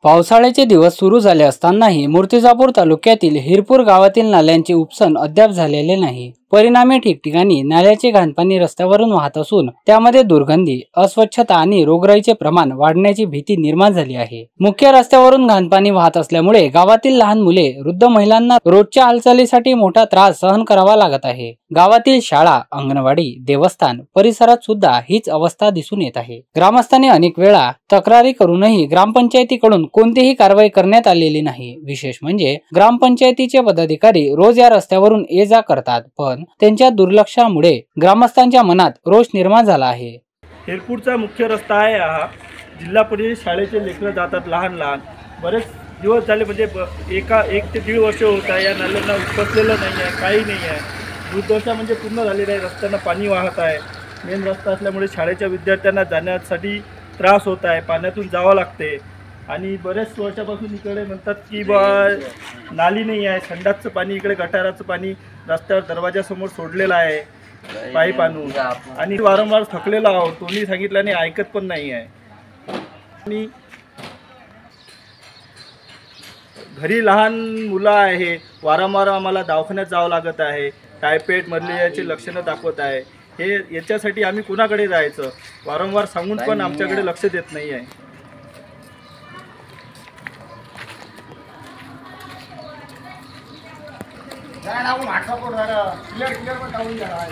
पावसाळ्याचे दिवस सुरू झाले असतानाही मूर्तिजापूर तालुक्यातील हिरपूर गावातील नाल्यांचे उपसन अद्याप झालेले नाही। परिणामी ठिकठिकाणी नाल्याचे घाणपाणी रस्त्यावरून वाहत असून त्यामध्ये दुर्गंधी, अस्वच्छता आणि रोगराईचे प्रमाण वाढण्याची भीती निर्माण झाली आहे। मुख्य रस्त्यावरून घाणपाणी वाहत असल्यामुळे गावातील लहान मुले, वृद्ध महिलांना रोजच्या हालचालीसाठी मोठा त्रास सहन करावा लागत आहे। गावातील शाळा, अंगणवाडी, देवस्थान परिसरात सुद्धा हीच अवस्था दिसून येत आहे। ग्रामस्थांनी अनेक वेळा तक्रारी करूनही ग्रामपंचायतीकडून कोणतीही कारवाई करण्यात आलेली नाही। विशेष म्हणजे ग्रामपंचायतीचे पदाधिकारी रोज या रस्त्यावरून ये जा करतात, पण त्यांच्या दुर्लक्षामुळे ग्रामस्थांच्या मनात रोष निर्माण झाला आहे। हिरपूरचा मुख्य रस्ता आहे हा। जिल्हा परिषद शाळेचे लेकरं जातात लहान लहान। बरेच दिवस झाले म्हणजे एक ते दीड वर्ष होत आहे या नाल्यांना उपसलेलं नाही आहे, काही नाही आहे। दुर्दशा म्हणजे पूर्ण झालेली आहे। रस्त्यांना पाणी वाहत आहे। मेन रस्ता असल्यामुळे शाळेच्या विद्यार्थ्यांना जाण्यासाठी त्रास होत आहे, पाण्यातून जावं लागते। आणि बरेच वर्षापासून इकडे म्हणतात की नाली नाही आहे, संडासचं पाणी इकडे गटाराचं पाणी रस्त्यावर दरवाजासमोर सोडलेलं आहे पाईप आणून। आणि वारंवार थकलेलो आहोत, कोणी सांगितल्याने ऐकत पण नाही आहे। आणि घरी लहान मुलं आहे, वारंवार आम्हाला दवाखान्यात जावं लागत आहे। टायफॉइड मलेरियाचे लक्षणं दाखवत आहे। हे याच्यासाठी आम्ही कुणाकडे जायचं? वारंवार सांगून पण आमच्याकडे लक्ष देत नाही आहे। क्लियर क्लियर पण टाळून द्या।